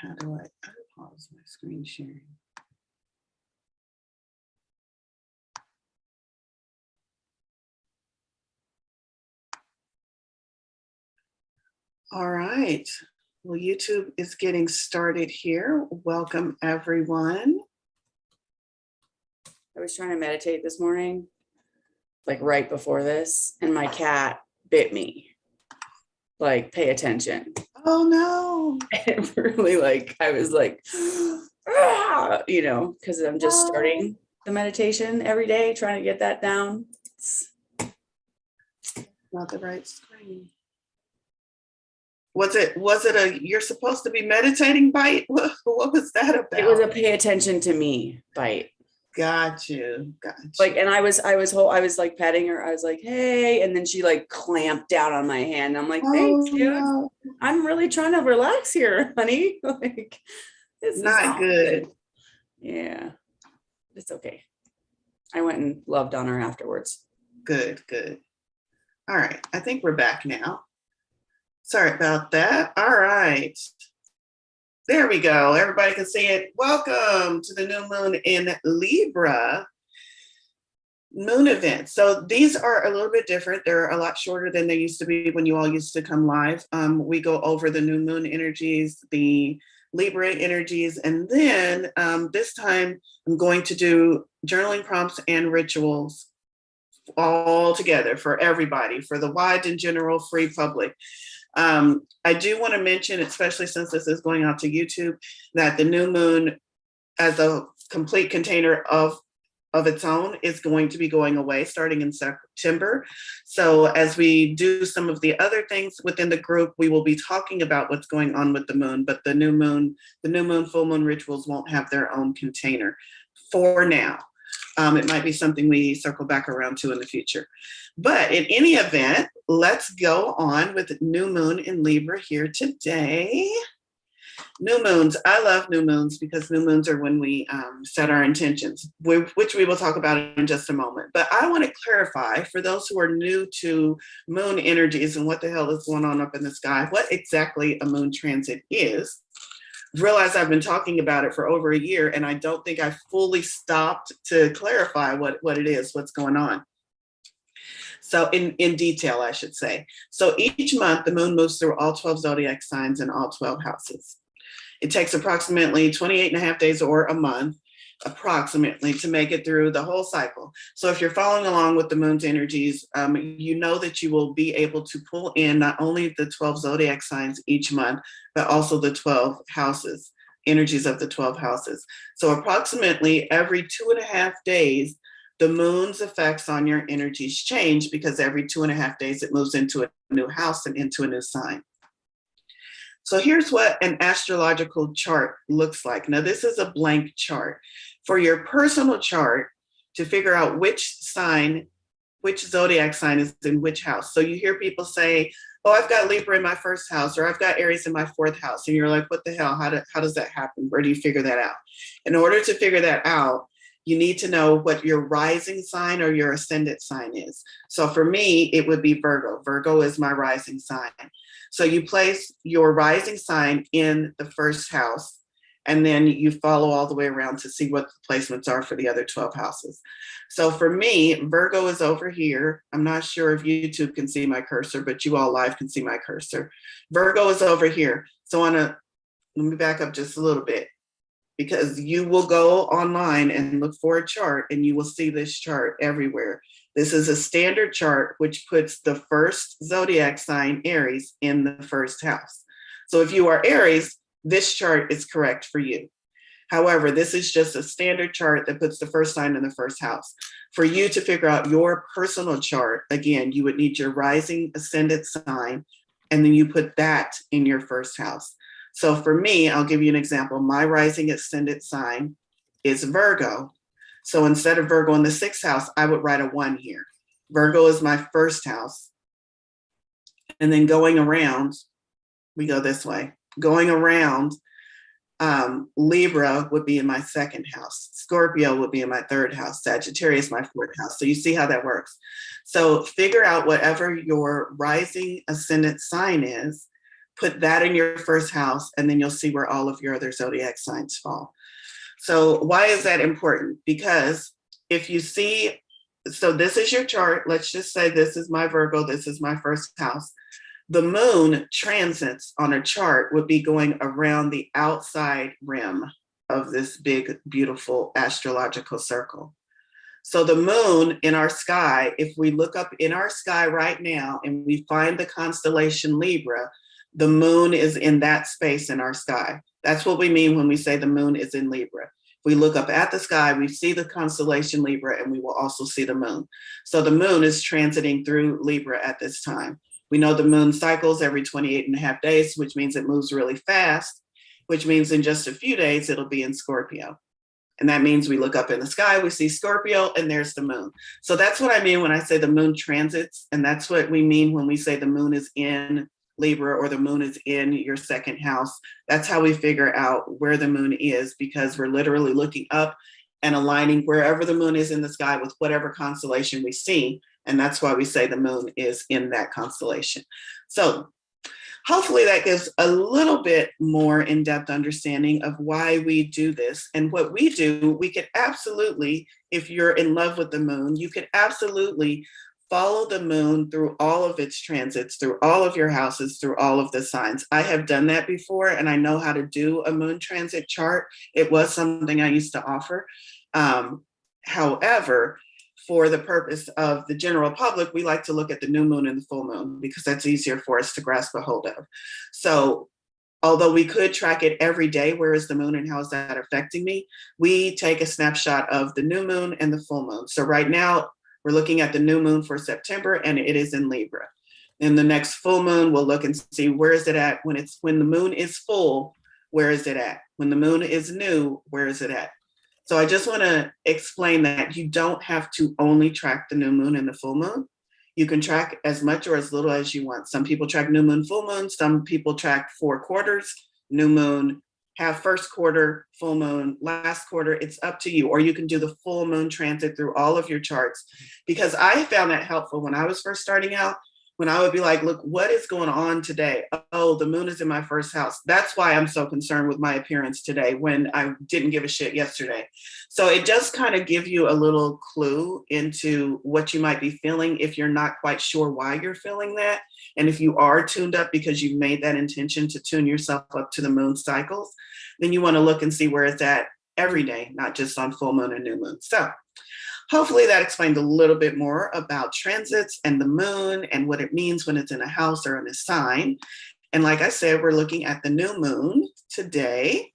How do I pause my screen sharing? All right. Well, YouTube is getting started here. Welcome, everyone. I was trying to meditate this morning, like right before this, and my cat bit me. Like, pay attention. Oh, no. It really, like, I was like, ah, you know, because I'm just starting the meditation every day, trying to get that down. It's not the right screen. Was it a you're supposed to be meditating bite? What was that about? It was a pay attention to me bite. Got you. Like, and I was like petting her. I was like, hey, and then she like clamped down on my hand. I'm like, thanks, dude. No. I'm really trying to relax here, honey. Like, this is not good. Yeah, it's okay. I went and loved on her afterwards. Good. All right, I think we're back now. Sorry about that. All right. There we go. Everybody can see it. Welcome to the new moon in Libra moon event. So these are a little bit different. They're a lot shorter than they used to be when you all used to come live. We go over the new moon energies, the Libra energies, and then this time I'm going to do journaling prompts and rituals all together for everybody, for the wide and general free public. I do want to mention, especially since this is going out to YouTube, that the new moon as a complete container of its own is going to be going away starting in September. So as we do some of the other things within the group, we will be talking about what's going on with the moon, but the new moon, full moon rituals won't have their own container for now. It might be something we circle back around to in the future. But in any event, let's go on with new moon in Libra here today. New moons. I love new moons because new moons are when we set our intentions, which we will talk about in just a moment. But I want to clarify for those who are new to moon energies and what the hell is going on up in the sky, what exactly a moon transit is. Realize I've been talking about it for over a year, and I don't think I fully stopped to clarify what it is, what's going on. So in detail, I should say. So each month, the moon moves through all 12 zodiac signs and all 12 houses. It takes approximately 28 and a half days or a month, approximately, to make it through the whole cycle. So if you're following along with the moon's energies, you know that you will be able to pull in not only the 12 zodiac signs each month, but also the 12 houses, energies of the 12 houses. So approximately every 2.5 days, the moon's effects on your energies change because every 2.5 days it moves into a new house and into a new sign. So here's what an astrological chart looks like. Now, this is a blank chart. For your personal chart, to figure out which zodiac sign is in which house. So you hear people say, oh, I've got Libra in my first house, or I've got Aries in my 4th house. And you're like, what the hell? How does that happen? Where do you figure that out? In order to figure that out, you need to know what your rising sign or your ascendant sign is. So for me, it would be Virgo. Virgo is my rising sign. So you place your rising sign in the first house, and then you follow all the way around to see what the placements are for the other 12 houses. So for me, Virgo is over here. I'm not sure if YouTube can see my cursor, but you all live can see my cursor. Virgo is over here. So let me back up just a little bit, because you will go online and look for a chart and you will see this chart everywhere. This is a standard chart which puts the first zodiac sign, Aries, in the first house. So if you are Aries, this chart is correct for you. However, this is just a standard chart that puts the first sign in the first house. For you to figure out your personal chart, again, you would need your rising ascendant sign, and then you put that in your first house. So for me, I'll give you an example. My rising ascendant sign is Virgo. So instead of Virgo in the 6th house, I would write a 1 here. Virgo is my first house. And then going around, we go this way. Going around, Libra would be in my 2nd house. Scorpio would be in my 3rd house. Sagittarius, my 4th house. So you see how that works. So figure out whatever your rising ascendant sign is, put that in your first house, and then you'll see where all of your other zodiac signs fall. So why is that important? Because if you see, so this is your chart. Let's just say this is my Virgo. This is my first house. The moon transits on a chart would be going around the outside rim of this big, beautiful astrological circle. So the moon in our sky, if we look up in our sky right now and we find the constellation Libra, the moon is in that space in our sky. That's what we mean when we say the moon is in Libra. If we look up at the sky, we see the constellation Libra, and we will also see the moon. So the moon is transiting through Libra at this time. We know the moon cycles every 28 and a half days, which means it moves really fast, which means in just a few days, it'll be in Scorpio. And that means we look up in the sky, we see Scorpio, and there's the moon. So that's what I mean when I say the moon transits. And that's what we mean when we say the moon is in Libra or the moon is in your second house. That's how we figure out where the moon is, because we're literally looking up and aligning wherever the moon is in the sky with whatever constellation we see. And that's why we say the moon is in that constellation. So hopefully that gives a little bit more in-depth understanding of why we do this. And what we do, we could absolutely, if you're in love with the moon, you could absolutely follow the moon through all of its transits, through all of your houses, through all of the signs. I have done that before, and I know how to do a moon transit chart. It was something I used to offer. However, for the purpose of the general public, we like to look at the new moon and the full moon because that's easier for us to grasp a hold of. So although we could track it every day, where is the moon and how is that affecting me? We take a snapshot of the new moon and the full moon. So right now we're looking at the new moon for September, and it is in Libra. In the next full moon, we'll look and see where is it at when the moon is full, where is it at? When the moon is new, where is it at? So I just want to explain that you don't have to only track the new moon and the full moon. You can track as much or as little as you want. Some people track new moon, full moon. Some people track 4 quarters, new moon, half first quarter, full moon, last quarter. It's up to you. Or you can do the full moon transit through all of your charts, because I found that helpful when I was first starting out. When I would be like, look, what is going on today? Oh, the moon is in my first house. That's why I'm so concerned with my appearance today when I didn't give a shit yesterday. So it does kind of give you a little clue into what you might be feeling if you're not quite sure why you're feeling that. And if you are tuned up because you've made that intention to tune yourself up to the moon cycles, then you want to look and see where it's at every day, not just on full moon and new moon. So hopefully that explained a little bit more about transits and the moon and what it means when it's in a house or in a sign. And like I said, we're looking at the new moon today.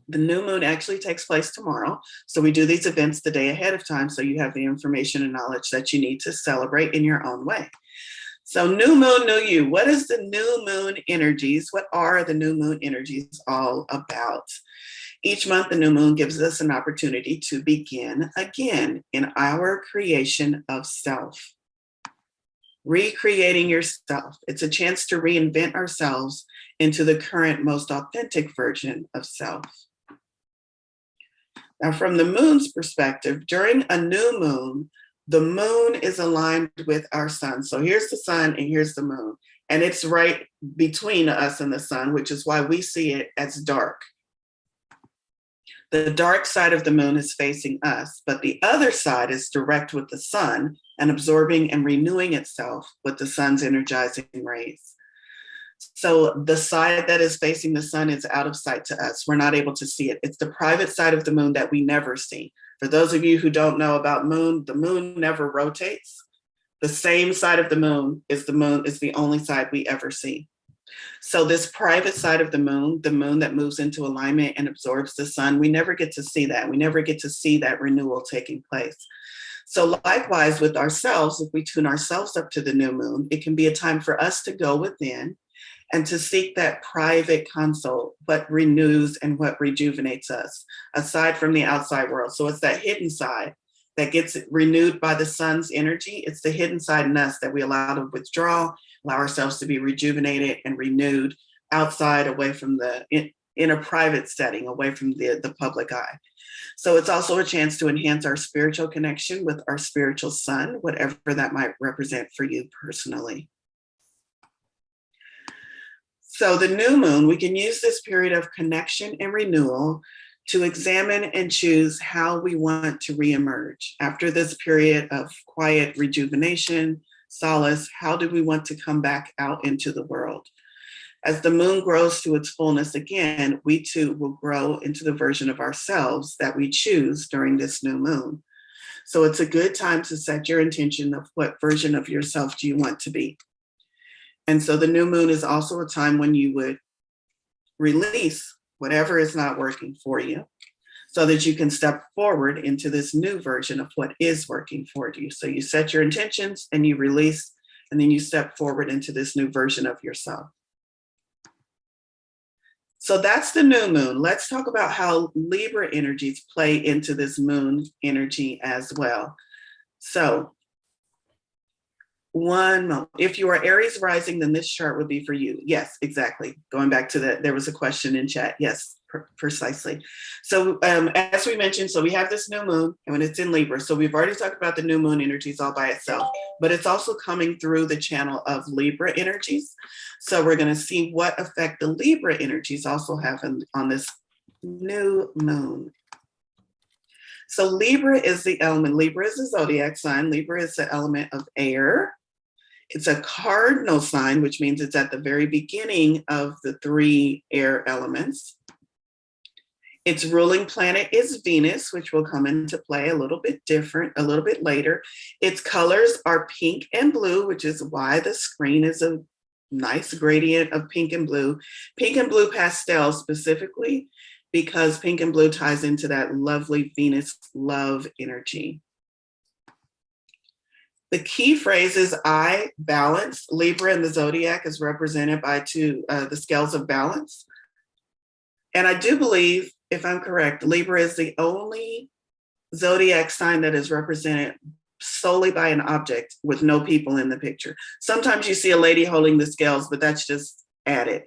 The new moon actually takes place tomorrow. So we do these events the day ahead of time so you have the information and knowledge that you need to celebrate in your own way. So new moon, new you. What is the new moon energies? What are the new moon energies all about? Each month, the new moon gives us an opportunity to begin again in our creation of self. Recreating yourself. It's a chance to reinvent ourselves into the current, most authentic version of self. Now, from the moon's perspective, during a new moon, the moon is aligned with our sun. So here's the sun and here's the moon. And it's right between us and the sun, which is why we see it as dark. The dark side of the moon is facing us, but the other side is direct with the sun and absorbing and renewing itself with the sun's energizing rays. So the side that is facing the sun is out of sight to us. We're not able to see it. It's the private side of the moon that we never see. For those of you who don't know about the moon never rotates. The same side of the moon is the only side we ever see. So this private side of the moon that moves into alignment and absorbs the sun, we never get to see that. We never get to see that renewal taking place. So likewise with ourselves, if we tune ourselves up to the new moon, it can be a time for us to go within and to seek that private consult, what renews and what rejuvenates us, aside from the outside world. So it's that hidden side that gets renewed by the sun's energy. It's the hidden side in us that we allow to withdraw, allow ourselves to be rejuvenated and renewed outside, away from in a private setting, away from the public eye. So it's also a chance to enhance our spiritual connection with our spiritual sun, whatever that might represent for you personally. So the new moon, we can use this period of connection and renewal to examine and choose how we want to reemerge. After this period of quiet rejuvenation, solace, how do we want to come back out into the world? As the moon grows to its fullness again, we too will grow into the version of ourselves that we choose during this new moon. So it's a good time to set your intention of what version of yourself do you want to be. And so the new moon is also a time when you would release whatever is not working for you so that you can step forward into this new version of what is working for you. So you set your intentions and you release, and then you step forward into this new version of yourself. So that's the new moon. Let's talk about how Libra energies play into this moon energy as well. So one moment. If you are Aries rising, then this chart would be for you. Yes, exactly. Going back to that, there was a question in chat. Yes, precisely. So as we mentioned, so we have this new moon and when it's in Libra. So we've already talked about the new moon energies all by itself, but it's also coming through the channel of Libra energies. So we're going to see what effect the Libra energies also have on this new moon. So Libra is the element. Libra is a zodiac sign. Libra is the element of air. It's a cardinal sign, which means it's at the very beginning of the 3 air elements. Its ruling planet is Venus, which will come into play a little bit different, a little bit later. Its colors are pink and blue, which is why the screen is a nice gradient of pink and blue. Pink and blue pastel specifically, because pink and blue ties into that lovely Venus love energy. The key phrase is I balance. Libra in the zodiac is represented by the scales of balance. And I do believe, if I'm correct, Libra is the only zodiac sign that is represented solely by an object with no people in the picture. Sometimes you see a lady holding the scales, but that's just added.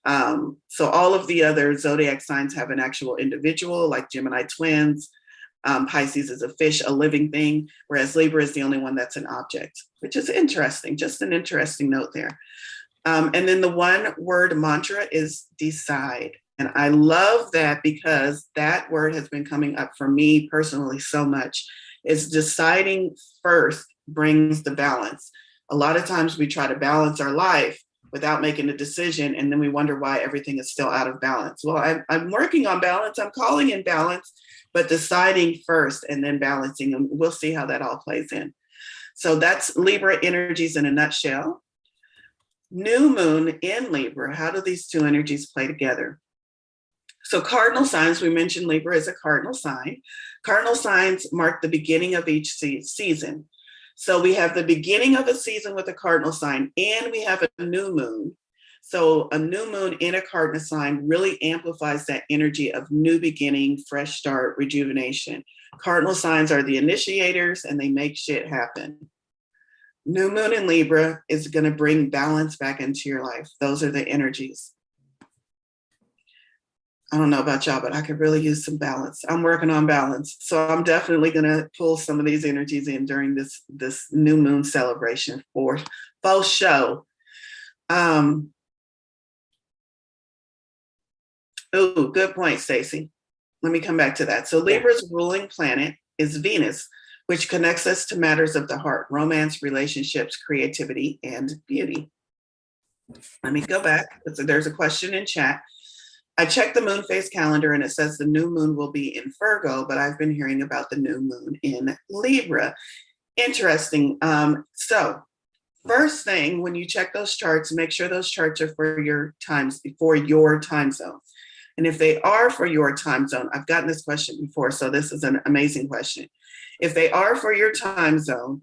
So all of the other zodiac signs have an actual individual, like Gemini twins. Pisces is a fish, a living thing, whereas Libra is the only one that's an object, which is interesting, just an interesting note there. And then the one word mantra is decide. And I love that because that word has been coming up for me personally so much. Is deciding first brings the balance. A lot of times we try to balance our life without making a decision, and then we wonder why everything is still out of balance. Well, I'm working on balance. I'm calling in balance, but deciding first and then balancing, and we'll see how that all plays in. So that's Libra energies in a nutshell. New moon in Libra, how do these two energies play together? So cardinal signs, we mentioned Libra is a cardinal sign. Cardinal signs mark the beginning of each season. So we have the beginning of a season with a cardinal sign, and we have a new moon. So a new moon in a cardinal sign really amplifies that energy of new beginning, fresh start, rejuvenation. Cardinal signs are the initiators and they make shit happen. New moon in Libra is going to bring balance back into your life. Those are the energies. I don't know about y'all, but I could really use some balance. I'm working on balance. So I'm definitely going to pull some of these energies in during this new moon celebration for both show. Oh, good point, Stacey. Let me come back to that. So Libra's ruling planet is Venus, which connects us to matters of the heart, romance, relationships, creativity, and beauty. Let me go back. There's a question in chat. I checked the moon phase calendar and it says the new moon will be in Virgo, but I've been hearing about the new moon in Libra. Interesting. So first thing, when you check those charts, make sure those charts are for your time zone. And if they are for your time zone, I've gotten this question before, so this is an amazing question. If they are for your time zone,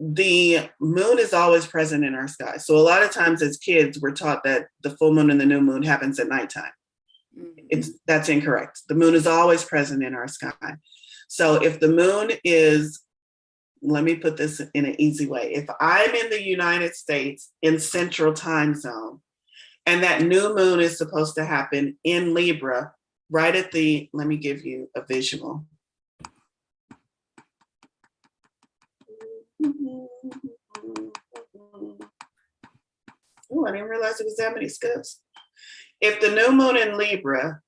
the moon is always present in our sky. So a lot of times as kids, we're taught that the full moon and the new moon happens at nighttime. That's incorrect. The moon is always present in our sky. So if the moon is, let me put this in an easy way. If I'm in the United States in Central Time Zone, and that new moon is supposed to happen in Libra, right at let me give you a visual. Oh, I didn't realize it was that many skips. If the new moon in Libra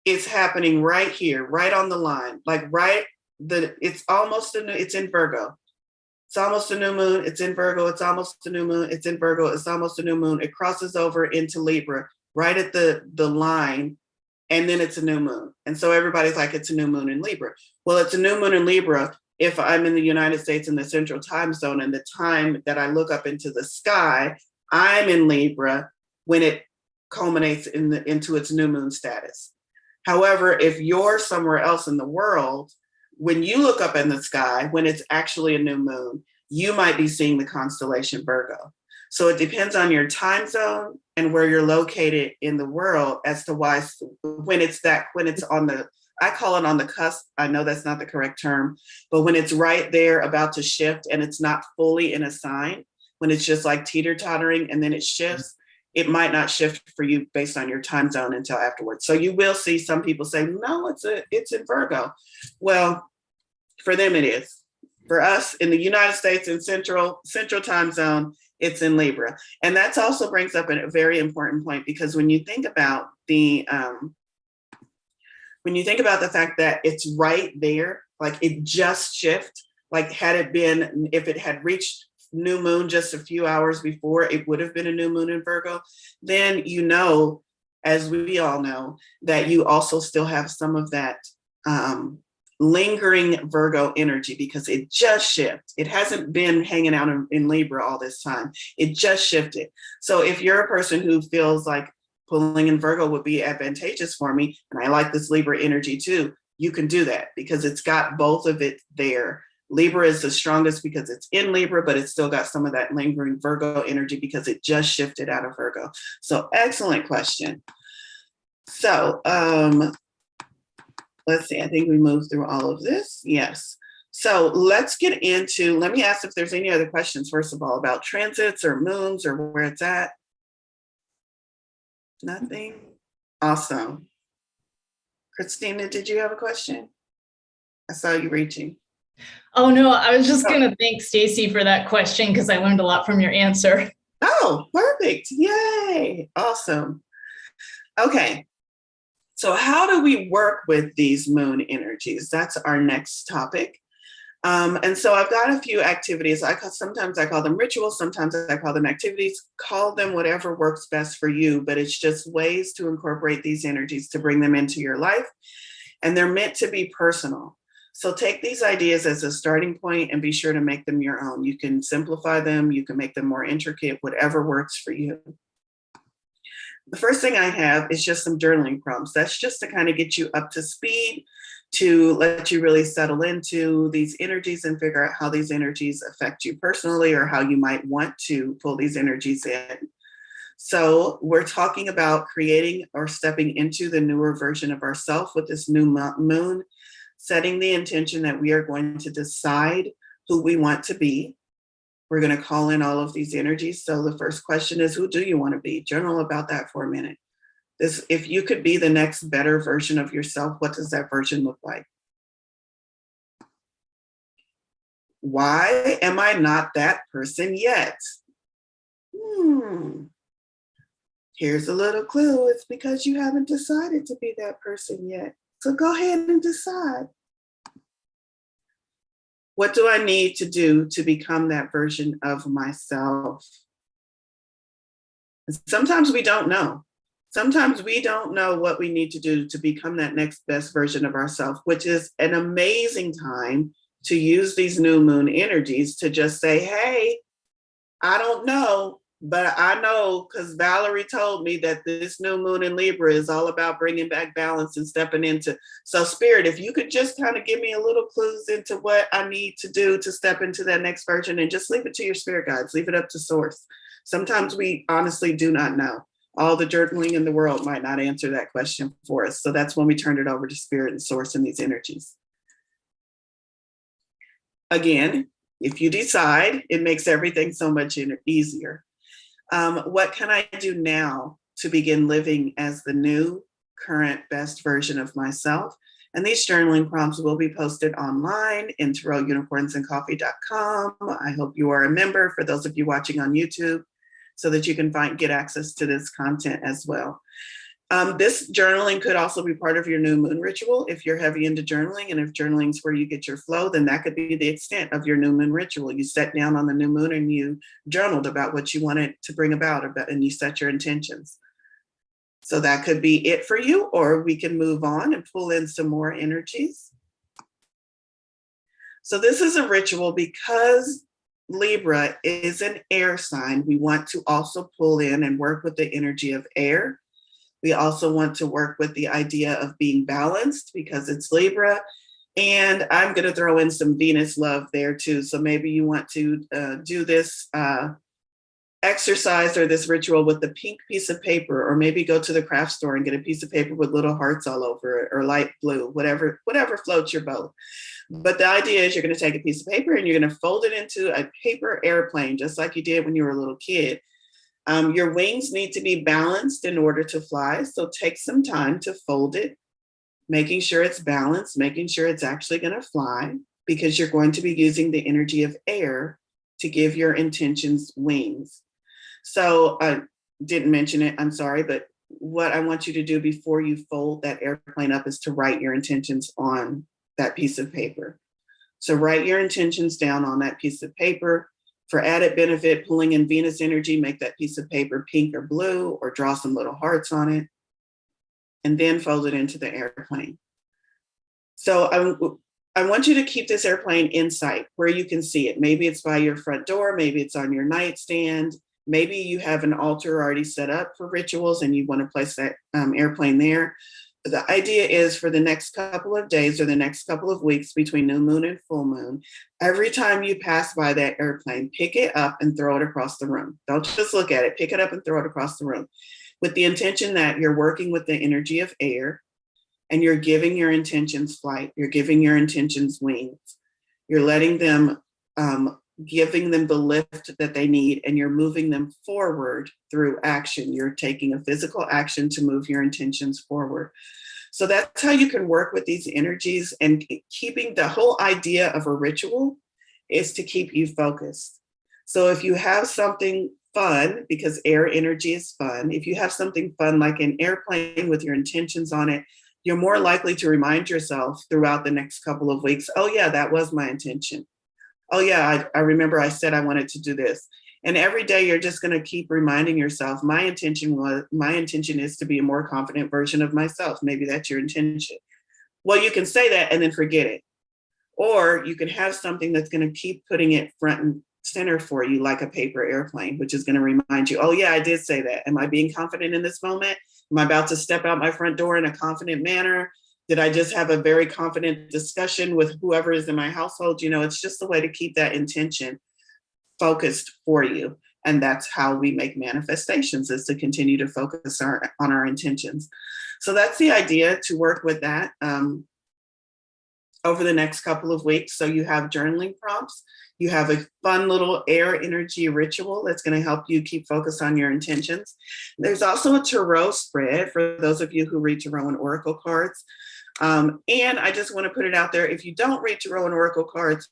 is happening right here, right on the line, like it's almost it's in Virgo. It's almost a new moon. It's in Virgo. It's almost a new moon. It's in Virgo. It's almost a new moon. It crosses over into Libra right at the line, and then it's a new moon. And so everybody's like, it's a new moon in Libra. Well, it's a new moon in Libra if I'm in the United States in the central time zone, and the time that I look up into the sky, I'm in Libra when it culminates into its new moon status. However, if you're somewhere else in the world, when you look up in the sky, when it's actually a new moon, you might be seeing the constellation Virgo. So it depends on your time zone and where you're located in the world as to why when it's on the, I call it on the cusp. I know that's not the correct term, but when it's right there about to shift and it's not fully in a sign, when it's just like teeter-tottering and then it shifts, it might not shift for you based on your time zone until afterwards. So you will see some people say, no, it's in Virgo. Well, for them it is. For us in the United States in central time zone, it's in Libra. And that also brings up a very important point, because when you think about the fact that it's right there, like it just shifted, like if it had reached new moon just a few hours before, it would have been a new moon in Virgo, then as we all know, that you also still have some of that lingering Virgo energy, because it just shifted. It hasn't been hanging out in Libra all this time. It just shifted. So if you're a person who feels like pulling in Virgo would be advantageous for me, and I like this Libra energy too, you can do that because it's got both of it there. Libra is the strongest because it's in Libra, but it's still got some of that lingering Virgo energy because it just shifted out of Virgo. So excellent question. So let's see, I think we moved through all of this. Yes. So let me ask if there's any other questions, first of all, about transits or moons or where it's at. Nothing? Awesome. Christina, did you have a question? I saw you reaching. Oh, no, I was just going to thank Stacy for that question because I learned a lot from your answer. Oh, perfect. Yay. Awesome. Okay. So how do we work with these moon energies? That's our next topic. And so I've got a few activities. Sometimes I call them rituals, sometimes I call them activities. Call them whatever works best for you, but it's just ways to incorporate these energies to bring them into your life. And they're meant to be personal. So take these ideas as a starting point and be sure to make them your own. You can simplify them, you can make them more intricate, whatever works for you. The first thing I have is just some journaling prompts. That's just to kind of get you up to speed, to let you really settle into these energies and figure out how these energies affect you personally or how you might want to pull these energies in. So we're talking about creating or stepping into the newer version of ourselves with this new moon, setting the intention that we are going to decide who we want to be. We're going to call in all of these energies. So the first question is, who do you want to be? Journal about that for a minute. If you could be the next better version of yourself, what does that version look like? Why am I not that person yet? Here's a little clue. It's because you haven't decided to be that person yet. So go ahead and decide. What do I need to do to become that version of myself? Sometimes we don't know. Sometimes we don't know what we need to do to become that next best version of ourselves, which is an amazing time to use these new moon energies to just say, hey, I don't know, but I know because Valorie told me that this new moon in Libra is all about bringing back balance and stepping into. So Spirit, if you could just kind of give me a little clues into what I need to do to step into that next version, and just leave it to your spirit guides, leave it up to source. Sometimes we honestly do not know. All the journaling in the world might not answer that question for us. So that's when we turn it over to spirit and source and these energies. Again, if you decide, it makes everything so much easier. What can I do now to begin living as the new, current, best version of myself? And these journaling prompts will be posted online in tarotunicornsandcoffee.com. I hope you are a member for those of you watching on YouTube so that you can get access to this content as well. This journaling could also be part of your new moon ritual. If you're heavy into journaling, and if journaling is where you get your flow, then that could be the extent of your new moon ritual. You sat down on the new moon and you journaled about what you wanted to bring about, and you set your intentions. So that could be it for you, or we can move on and pull in some more energies. So this is a ritual because Libra is an air sign. We want to also pull in and work with the energy of air. We also want to work with the idea of being balanced because it's Libra. And I'm going to throw in some Venus love there too. So maybe you want to do this exercise or this ritual with the pink piece of paper, or maybe go to the craft store and get a piece of paper with little hearts all over it, or light blue, whatever floats your boat. But the idea is you're going to take a piece of paper and you're going to fold it into a paper airplane, just like you did when you were a little kid. Your wings need to be balanced in order to fly. So take some time to fold it, making sure it's balanced, making sure it's actually going to fly, because you're going to be using the energy of air to give your intentions wings. So I didn't mention it, I'm sorry, but what I want you to do before you fold that airplane up is to write your intentions on that piece of paper. So write your intentions down on that piece of paper. For added benefit, pulling in Venus energy, make that piece of paper pink or blue, or draw some little hearts on it, and then fold it into the airplane. So I want you to keep this airplane in sight where you can see it. Maybe it's by your front door, maybe it's on your nightstand, maybe you have an altar already set up for rituals and you want to place that airplane there. The idea is for the next couple of days or the next couple of weeks between new moon and full moon, every time you pass by that airplane, pick it up and throw it across the room. Don't just look at it, pick it up and throw it across the room, with the intention that you're working with the energy of air and you're giving your intentions flight. You're giving your intentions wings. You're letting them, giving them the lift that they need, and you're moving them forward through action. You're taking a physical action to move your intentions forward. So that's how you can work with these energies, and keeping the whole idea of a ritual is to keep you focused. So if you have something fun, because air energy is fun, if you have something fun like an airplane with your intentions on it, you're more likely to remind yourself throughout the next couple of weeks, oh yeah, that was my intention. Oh yeah, I remember I said I wanted to do this. And every day you're just going to keep reminding yourself, my intention is to be a more confident version of myself. Maybe that's your intention. Well, you can say that and then forget it. Or you can have something that's going to keep putting it front and center for you, like a paper airplane, which is going to remind you, oh yeah, I did say that. Am I being confident in this moment? Am I about to step out my front door in a confident manner? Did I just have a very confident discussion with whoever is in my household? You know, it's just a way to keep that intention focused for you. And that's how we make manifestations, is to continue to focus on our intentions. So that's the idea, to work with that over the next couple of weeks. So you have journaling prompts. You have a fun little air energy ritual that's going to help you keep focus on your intentions. There's also a tarot spread for those of you who read tarot and oracle cards. And I just want to put it out there, if you don't read tarot and oracle cards,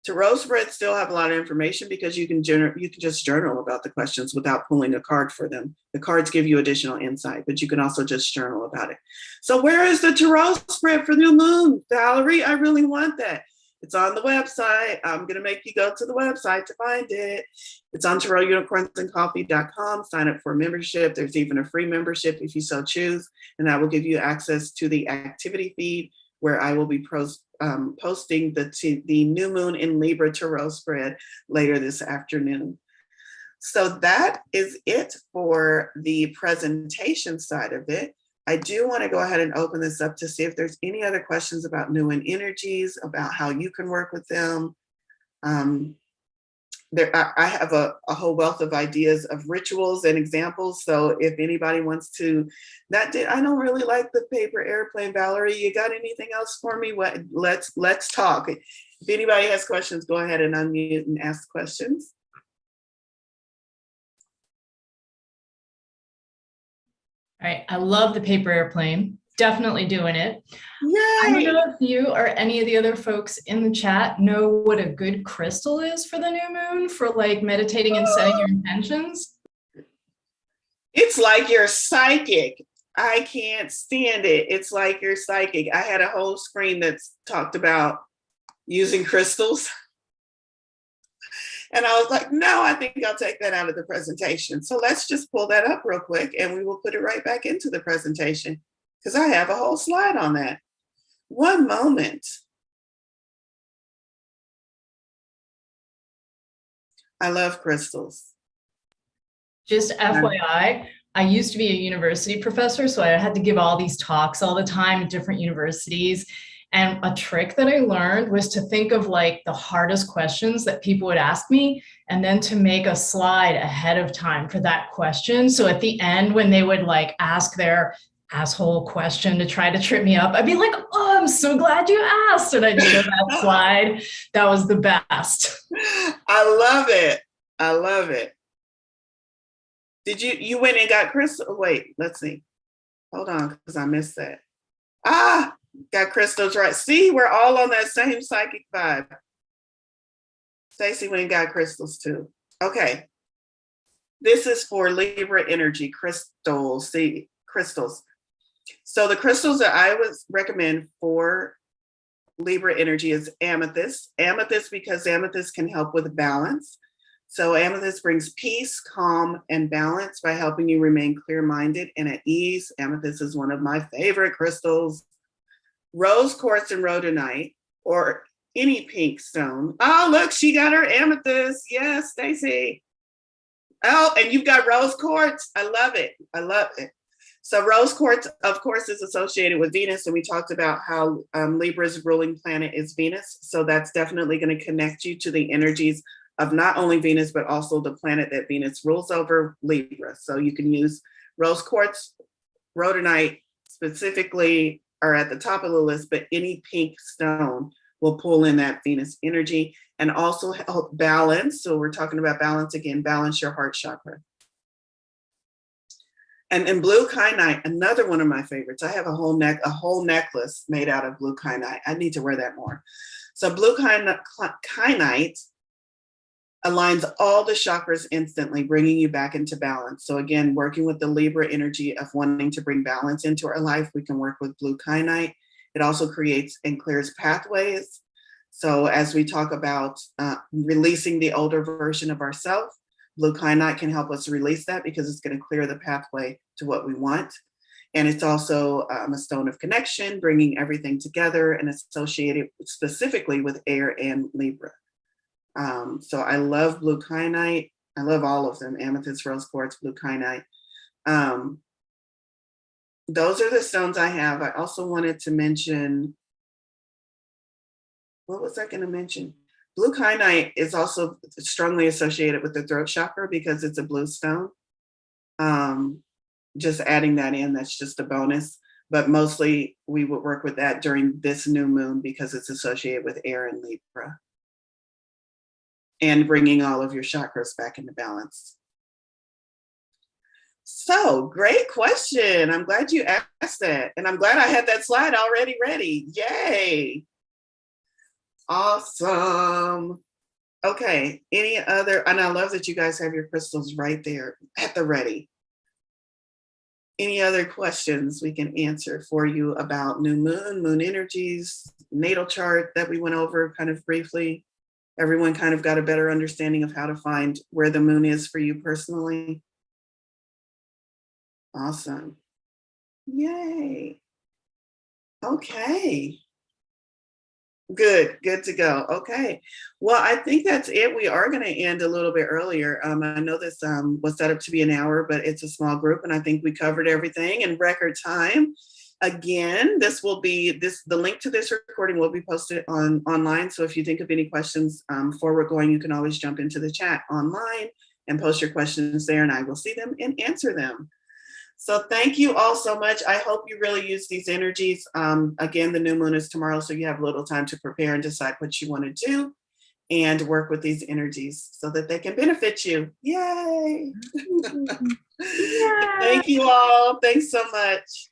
tarot spreads still have a lot of information, because you can just journal about the questions without pulling a card for them. The cards give you additional insight, but you can also just journal about it. So where is the tarot spread for new moon, Valorie? I really want that. It's on the website. I'm going to make you go to the website to find it. It's on tarotunicornsandcoffee.com. Sign up for a membership. There's even a free membership if you so choose. And that will give you access to the activity feed, where I will be posting the new moon in Libra tarot spread later this afternoon. So that is it for the presentation side of it. I do want to go ahead and open this up to see if there's any other questions about new moon energies, about how you can work with them. I have a whole wealth of ideas of rituals and examples. So if anybody wants to, I don't really like the paper airplane, Valorie. You got anything else for me? Let's talk. If anybody has questions, go ahead and unmute and ask questions. All right, I love the paper airplane. definitely doing it. I don't Yay! know if you or any of the other folks in the chat know what a good crystal is for the new moon for like meditating and setting your intentions. It's like you're psychic. I can't stand it. It's like you're psychic. I had a whole screen that's talked about using crystals. And I was like, no, I think I'll take that out of the presentation. So let's just pull that up real quick and we will put it right back into the presentation because I have a whole slide on that. One moment. I love crystals. Just FYI, I used to be a university professor, so I had to give all these talks all the time at different universities. And a trick that I learned was to think of like the hardest questions that people would ask me, and then to make a slide ahead of time for that question. So at the end, when they would like ask their asshole question to try to trip me up, I'd be like, oh, I'm so glad you asked. And I'd show that slide. That was the best. I love it. I love it. Did you went and got crystal? Wait, let's see. Hold on, because I missed that. Got crystals right. See, we're all on that same psychic vibe. Stacy went and got crystals too. Okay. This is for Libra energy crystals. See, crystals. So the crystals that I would recommend for Libra energy is amethyst. Amethyst because amethyst can help with balance. So amethyst brings peace, calm, and balance by helping you remain clear-minded and at ease. Amethyst is one of my favorite crystals. Rose quartz and rhodonite, or any pink stone. Oh, look, she got her amethyst. Yes, Stacy. Oh, and you've got rose quartz. I love it. I love it. So rose quartz, of course, is associated with Venus, and we talked about how Libra's ruling planet is Venus. So that's definitely going to connect you to the energies of not only Venus, but also the planet that Venus rules over, Libra. So you can use rose quartz, rhodonite specifically are at the top of the list, but any pink stone will pull in that Venus energy and also help balance. So we're talking about balance again, balance your heart chakra. And in blue kyanite, another one of my favorites. I have a whole necklace made out of blue kyanite. I need to wear that more. So blue kyanite aligns all the chakras instantly, bringing you back into balance. So again, working with the Libra energy of wanting to bring balance into our life, we can work with blue kyanite. It also creates and clears pathways. So as we talk about releasing the older version of ourselves, blue kyanite can help us release that because it's going to clear the pathway to what we want. And it's also a stone of connection, bringing everything together and associated specifically with air and Libra. So I love blue kyanite. I love all of them, amethyst, rose quartz, blue kyanite. Those are the stones I have. I also wanted to mention, what was I going to mention? Blue kyanite is also strongly associated with the throat chakra because it's a blue stone. Just adding that in, that's just a bonus. But mostly we would work with that during this new moon because it's associated with air and Libra. And bringing all of your chakras back into balance. So great question. I'm glad you asked that. And I'm glad I had that slide already ready. Yay. Awesome. Okay, any other, and I love that you guys have your crystals right there at the ready. Any other questions we can answer for you about new moon, moon energies, natal chart that we went over kind of briefly? Everyone kind of got a better understanding of how to find where the moon is for you personally. Awesome. Yay. Okay. Good to go. Okay. Well, I think that's it. We are going to end a little bit earlier. I know this was set up to be an hour, but it's a small group, and I think we covered everything in record time. Again, the link to this recording will be posted online. So if you think of any questions forward going, you can always jump into the chat online and post your questions there, and I will see them and answer them. So thank you all so much. I hope you really use these energies. Again, the new moon is tomorrow, so you have a little time to prepare and decide what you want to do and work with these energies so that they can benefit you. Yay! Yeah. Thank you all. Thanks so much.